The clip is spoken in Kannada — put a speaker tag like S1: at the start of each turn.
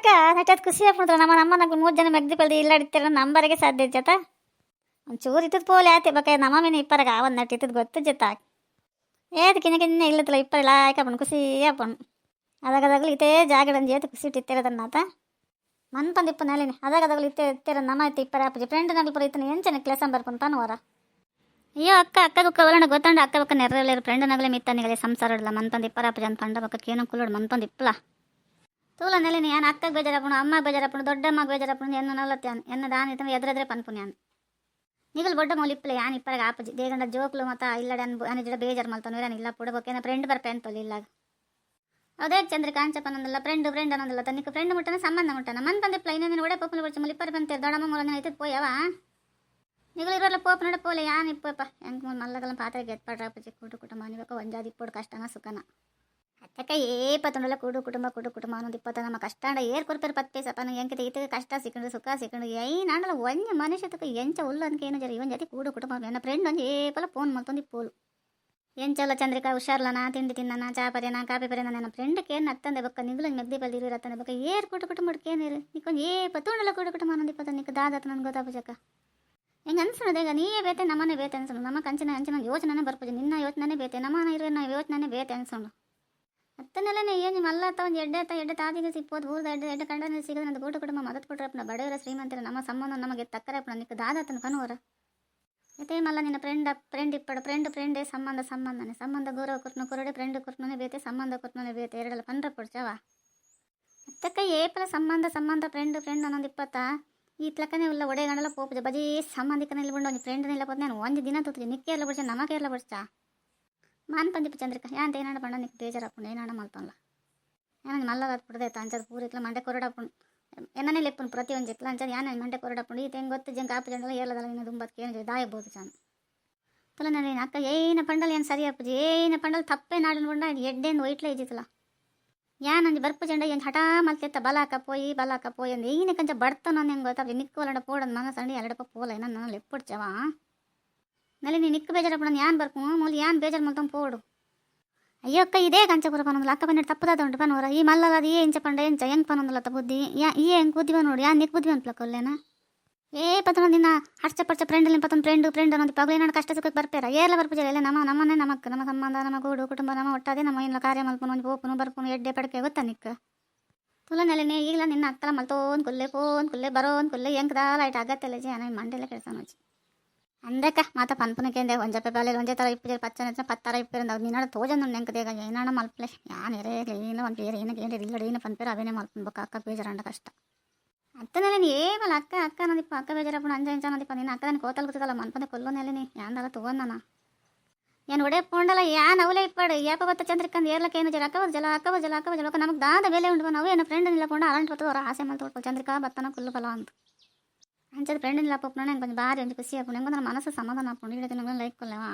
S1: ಅಕ್ಕ ನಟದ್ ಖುಷಿ ಆಗ್ಬಿಡ್ತಾರೆ ನಮ್ಮನಾಗ 3 ಜನ ಮೆಗ್ದಿಪಲ್ದಿ ಇಲ್ಲಾಡಿತ್ತೀರ ನಂಬರಿಗೆ ಸಾಧ್ಯ ಜತ ಒಂಚೂರು ಇತ್ತದ ಪೋಲೆ ಆತೆ ಬೇಕಾದ್ರೆ ನಮ್ಮ ಮೀನು ಇಪ್ಪರಗ ಒಂದು ನಟ್ಟು ಇತ್ತದ ಗೊತ್ತು ಜತ ಏದು ಕಿನ್ನ ಇಲ್ಲತ್ತಲ್ಲ ಇಪ್ಪರ ಲಾಯ್ಕಪ್ಪನು ಖುಷಿ ಅಪ್ಪನು ಅದಾಗದಾಗಲು ಇತೇ ಜಾಗಡಂದು ಏತು ಖುಷಿ ಇಟ್ಟಿತ್ತಿರದನ್ನಾತ ಮನ್ಪಂದು ಇಪ್ಪ ನೆಲಿನಿ ಅದಾಗದಾಗಲು ಇತ್ತಿರ ನಮ್ಮ ಇತ್ತು ಇಪ್ಪರ ಅಪ್ಪಜಿ ಫ್ರೆಂಡ್ ನಗಲು ಪರ ಇತ್ತನ ಎಂಚನೆ ಕ್ಲೇಸಂ ಬರ್ಕೊಂಡು ಪನ್ವರ ಅಯ್ಯೋ ಅಕ್ಕ ಕವಲಣ್ಣ ಗೊತ್ತಂಡು ಅಕ್ಕ ಬಕ್ಕ ನೆರವೇರು ಫ್ರೆಂಡ್ ನಗಲೆ ಮಿತ್ತನಿಗಲೆ ಸಂಸಾರ ಇಡಲ್ಲ ಮನ್ಪಂದು ಇಪ್ಪರ ಅಪ್ಪಜಿ ಅಂತ ಪಂಡ ಬಕ್ಕ ಏನೋ ಕುಲ್ಲೋಡು ಮನ್ಪಂದು ಇಪ್ಪಲ ತೂಲ ನೆಲಿನಿ ಯಾನು ಅಕ್ಕಗೆ ಬೇಜಾರಪ್ಪಣು ಅಮ್ಮಗೆ ಬೇಜಾರಪ್ಪಣು ದೊಡ್ಡಮ್ಮಗೆ ಬೇಜಾರಪ್ಪಣು ಎನ್ನ ನಲ್ಲತ್ಯಾನು ಎನ್ನ ದಾನ ಎದುರೆದ್ರೆ ಪನ್ಪುನ್ ಯಾನು ನಿಗಲ್ ಬೊಡ್ಡ ಮೌಲಿಪ್ಪಲೆ ಯಾನು ಇಪ್ಪರಗೆ ಆಪಜಿ ದೇಗಂಡ ಜೋಕ್ಲು ಮತ್ತು ಇಲ್ಲಡೆ ಅನಿಜಡ ಬೇಜಾರು ಮಲ್ತಾನು ನಾನು ಇಲ್ಲ ಪುಡಬೇಕೇನ ಫ್ರೆಂಡ್ ಬರ್ಪೆ ಅಂತಲ್ಲ ಇಲ್ಲ ಅದೇ ಚಂದ್ರಿಕಾ ಅಂಚಪ್ಪನೊಂದಲ್ಲ ಫ್ರೆಂಡ್ ಅನ್ನೋದಲ್ಲ ತನಿಕ ಫ್ರೆಂಡ್ ಮುಟ್ಟನ ಸಂಬಂಧ ಮುಟ್ಟನ ಮನ್ ಬಂದಿಪ್ಪ ಇನ್ನೇನು ಒಡೆ ಪೋಪನ ಬರ್ಚಿ ಮುಲಿಪ್ಪರ ಬಂತೆ ದೊಡ್ಡಮ್ಮ ಮೂಲ ಐತದ ಪೋಯವ ನಿಗಲು ಇರೋಲ್ಲ ಪೋಪ ನಡ ಪೋಲೆ ಯಾನು ಇಪ್ಪಪ್ಪ ಹೆಂಗೆ ಮಲ್ಲಗಲ್ಲ ಪಾತ್ರೆಗೆ ಎತ್ಪಾಡ್ರಪ್ಪಜಿ ಕುಟುಂಬ ಅನಿಬೇಕು ಒಂಜಾದಿ ಇಪ್ಪಡು ಕಷ್ಟನ ಸುಖನ ಅತ್ತಕ್ಕ ಏಪತ್ತೊಂಡಲ್ಲ ಕುಟುಂಬ ಅನ್ನೋದು ಇಪ್ಪತ್ತ ನಮ್ಮ ಕಷ್ಟ ಅಂಡ ಏರ್ ಕೊರ್ಪೇರು ಪತ್ತೆ ಸಪನ ಹೆಂಗೆ ಈತಗೆ ಕಷ್ಟ ಸಿಕ್ಕಂಡು ಸುಖ ಸಿಕ್ಕಂಡು ನಾಡಲ್ಲ ಒಂಜ ಮನುಷ್ಯತಕ್ಕೆ ಎಂಚ ಉಲ್ಲ ಅದಕ್ಕೆ ಏನು ಜರಿ ಇವನ್ ಜೊತೆ ಕುಟುಂಬ ನನ್ನ ಫ್ರೆಂಡ್ ಒಂದು ಏಪಲ್ಲ ಫೋನ್ ಮಾಡ್ತೊಂದು ಪೋಲು ಎಂಚಲ್ಲ ಚಂದ್ರಿಕಾ ಹುಷಾರ್ಲನ ತಿಂಡಿ ತಿನ್ನ ಚಾ ಪರ್ಯನ ಕಾಫಿ ಪರ್ಯನ ನನ್ನ ಫ್ರೆಂಡ್ಗೆ ಏನು ಅತ್ತಂದೆ ಬಕ್ಕ ನಿಗ್ಲ ಮೆಗ್ದಿ ಬಲ್ಲಿ ಇರೋ ಅತ್ತಂದೆ ಬಕ್ಕ ಏರ್ ಕುಟುಂಬಕ್ಕೆ ಏನಿರು ನಿಕ್ಕೊಂದು ಏಪತ್ತೊಂಡಲ್ಲ ಕುಟುಂಬ ಅನ್ನೋದು ಇಪ್ಪತ್ತ ನಿಕ್ಕ ದಾದತ್ತ ನನಗೆ ಗೊತ್ತಾಪಜಕ್ಕ ಹೆಂಗೆ ಅನ್ಸೋದು ಈಗ ನೀವೇ ಬೇತೆ ನಮ್ಮನೆ ಬೇತೆ ಅನ್ಸೋಣ ನಮ್ಮ ಅಂಚಿನ ಯೋಚನೆ ಬರ್ಪಜಿ ನಿನ್ನ ಯೋಚನೆ ಬೇತೆ ನಮ್ಮನ ಇರೋ ನಾವು ಯೋಚನೆ ಬೇತೆ ಅನ್ಸೋಣ ಅತ್ತನೆಲ್ಲನೇ ಏನು ಮಲ್ಲತ್ತ ಒಂದು ಎಡ್ಡೆ ತಾದಿಗೆ ಸಿಕ್ಬೋದು ಊರ್ದ ಎಡ್ಡೆ ಕಂಡನೆ ಸಿಗೋದು ನಂದು ಕುಟುಂಬ ಮದತ್ ಕೊಟ್ರಪ್ಪನ ಬಡವರ ಶ್ರೀಮಂತರ ನಮ್ಮ ಸಂಬಂಧ ನಮಗೆ ತಕ್ಕರಪ್ಪನ ನಿಕ್ಕ ದಾದತ್ತನ ಕನುವರ ಮತ್ತೆ ಮಲ್ಲ ನಿನ್ನ ಫ್ರೆಂಡ್ ಇಪ್ಪಡು ಫ್ರೆಂಡೇ ಸಂಬಂಧ ಗೌರವ ಕೊರಡೆ ಫ್ರೆಂಡ್ ಕೊರ್ನೇ ಬೇತೆ ಸಂಬಂಧ ಕೊರ್ನೇ ಬೇತೆ ಎರಡಲ್ಲ ಪಂಡ್ರ ಪಡ್ಚವ ಅತ್ತಕ್ಕ ಏಪಲ ಸಂಬಂಧ ಫ್ರೆಂಡ್ ಅನ್ನೊಂದು ಇಪ್ಪತ್ತ ಈ ತ್ಲಕ್ಕನೇ ಇಲ್ಲ ಒಡೆಗಂಡಲ್ಲ ಪೋಪಜ ಬಜಿ ಸಂಬಂಧಿಕನಲ್ಲಿ ಬಂಡು ಒಂದು ಫ್ರೆಂಡ್ನೆಲ್ಲ ಬಂದು ನಾನು ಒಂದು ದಿನ ತೋತಿದ್ದೆ ನಿಕ್ಕೆ ಎಲ್ಲ ಬಿಡ್ಸ ನಮಗೆ ಎಲ್ಲ ಬಿಡ್ಸಾ ಮಾನ್ ಪಂದಿಪ್ಪ ಚಂದ್ರಿಕಾ ಯಾಂತ ಏನಾಡ ಪಂಡ ನಿಕ್ಕೆ ಬೇಜಾರಪ್ಪು ಏನಾಡ ಮಲ್ಪಲ್ಲ ಏನಾಗ ಮಲ್ಲದ ಬಿಡದೈತ ಅಂಚದ ಪೂರಿಕ್ಲ ಮಂಡೆ ಕೊರಡಪ್ಪು ಎನ್ನೇ ಲೆಪ್ಪನು ಪ್ರತಿಯೊಂದು ಜಿಕ್ಲ ಅಂಚದ ಯಾನ ಮಂಡೆ ಕೊರಡಪ್ಪು ಈತ ಹೆಂಗೆ ಗೊತ್ತು ಜಂಗೆ ಕಾಪು ಜಂಡಲ್ಲ ಏಳದಲ್ಲ ಇನ್ನು ದುಂಬತ್ಕೆ ಏನು ದಾಯಬಹುದು ಚಾನು ತುಲ ನಾನು ಅಕ್ಕ ಏನ ಪಂಡಲ್ ಏನು ಸರಿ ಅಪ್ಪಜಿ ಏನ ಪಂಡಲ್ ತಪ್ಪೇ ನಾಡಿನ ಬಂಡ ಎಡ್ಡೆಂದು ಒಯ್ಟ್ಲೇ ಇದ್ದಿತ್ತಲ್ಲ ಯಾನಂಜಿ ಬರ್ಪು ಜಂಡ ಏನು ಹಠ ಮಲ್ತೆತ್ತ ಬಲಾಕ ಪೋಯಿ ಅಂದು ಏನ ಕಂಚ ಬಡ್ತ ನಾನು ಹೆಂಗೆ ಗೊತ್ತಾಗ ನಿಕ್ಕೋಲಡ ಪೋಡೋದು ಮನಸ್ಸಂಡಿ ಎರಡಪ್ಪ ಪೋಲ ನನ್ನ ಲೆಪ್ಪುಡ್ಚವ ನಲ್ಲಿ ನೀನು ನಿಕ್ಕ ಬೇಜಾರಪ್ಪ ನಾನು ಯಾನು ಬರ್ಕು ಮೂಲಿ ಯಾನು ಬೇಜಾರು ಮಲ್ತಂದು ಪೋಡು ಅಯ್ಯೋ ಅಕ್ಕ ಇದೇ ಕಂಚ ಪುರ ಪನೊಂದಲ್ಲ ಅಕ್ಕ ಬನ್ನಿ ತಪ್ಪದಾದ ಉಂಟು ಪನೋರ ಈ ಮಲ್ಲಲ್ಲ ಅದು ಎಂಚ ಪಂಡ ಎಂಚ ಹೆಂಗೆ ಪನೊಂದಲ್ಲ ಬುದ್ಧಿ ಈ ಹೆಂಗೆ ಬುದ್ಧಿವ ನೋಡಿ ಯಾನು ನಿಕ್ ಬುದ್ಧಿ ಅನ್ಪ್ಲಕ್ಕೊಲ್ಲೇನ ಪತ್ತೊಂದು ದಿನ ಹರ್ಚ ಫ್ರೆಂಡ್ ಫ್ರೆಂಡ್ ಅನ್ನೋದು ಪಗಲು ಏನಾಡು ಕಷ್ಟ ಸುಖಕ್ಕೆ ಬರ್ಪೇರ ಏರ್ಲ ಬರ್ಪುಜಲ್ಲ ಎಲ್ಲ ನಮ್ಮನೆ ನಮ್ಮ ಸಂಬಂಧ ನಮ್ಮ ಗೂಡು ಕುಟುಂಬ ನಮ್ಮ ಒಟ್ಟಾದೆ ನಮ್ಮ ಏನೆಲ್ಲ ಕಾರ್ಯ ಮಲ್ಪನು ಒಂದು ಪೋಪನು ಬರ್ಪನು ಎಡ್ಡೆ ಪಡಕೆ ಗೊತ್ತಾ ನಿಕ್ಕ ತುಲನೆಲೆನೇ ಈಗಲ ನಿನ್ನ ಅತ್ತಲ ಮಲ್ತೋನ್ ಕುಲ್ಲೆ ಬರೋನ್ ಕುಲ್ಲೆ ಹೆಂಗೆ ದಾಲಾಯ್ತು ಆಗತ್ತೆಲ್ಲ ಜಿ ನಾನು ಮಂಡೆಲ್ಲ ಕೆಲಸ ನೋಚಿ ಅಂದಕ್ಕ ಮಾತ ಪನ್ಪನಕ್ಕೆ ಒಂಜಪ್ಪೆ ಪಾಲೆಲ್ಲ ಒಂದೇ ಥರ ಇಪ್ಪಿದ್ರೆ ಪತ್ತರ ಇಪ್ಪಿರಂದ ಅವ್ರು ನೀನಾಡ ತೋಜನ್ನು ನೆಂಕದೇಗ ಏನಾಣ ಮಲ್ಪಲೆ ಯಾನು ಎರೆ ಏನೋ ಒಂದು ಬೇರೆ ಏನಕ್ಕೆ ಇಲ್ಲ ಏನು ಪನ್ಪೇರ ಅವೇನೇ ಮಲ್ಪನ್ಬೇಕು ಅಕ್ಕ ಬೇಜಾರಂಡ ಕಷ್ಟ ಅತ್ತನೆಲ್ಲ ನೀ ಏಮಲ್ಲ ಅಕ್ಕ ನಂದಿಪ್ಪ ಅಕ್ಕ ಬೇಜಾರಪ್ಪ ಅಂಜ ನಂದಿಪ್ಪ ನಿನ್ನ ಅಕ್ಕದನ್ನು ಕೋತಲ್ ಗೊತ್ತಲ್ಲ ಮನ್ಪಂದೆ ಕೊಲ್ಲೋನೆಲ್ಲ ಯಾಂದಲ್ಲ ತಗೋನ ಏನು ಒಡೆ ಪೋಂಡಲ್ಲ ಯಾನ್ ಅವಲೇ ಇಪ್ಪಾಡು ಏಪ ಬತ್ತ ಚಂದ್ರಿಕಂದು ಏರ್ಲಕ್ಕೆ ಏನು ಜರ ಅಕ್ಕ ಬಜಲ ನಮಗೆ ದಾದ ಬೆಲೆ ಉಂಟು ನಾವು ಏನು ಫ್ರೆಂಡ್ ಇಲ್ಲ ಪೋಂಡ ಅರಂಟ್ ಬರ್ತದೆ ಅವ್ರ ಆಸೆ ಮೇಲೆ ತೋಡ್ಕೊ ಚಂದ್ರಿಕಾ ಬತ್ತನ ಕುಲ್ಲು ಬಲ ಅಂತ ಅಂಚದ ಫ್ರೆಂಡ್ ಇಲ್ಲ ಪೋಪ್ನ ನಂಗೆ ಕೊಂಚ ಭಾರಿ ಒಂದು ಖುಷಿ ಆಪು ನಂಗೆ ನನ್ನ ಮನಸ್ಸು ಸಮಾಧಾನ ಆಪುಂಡು ಇಡೀ ನಂಗೆ ಲೈಕ್ ಕೊಲ್ಲವಾ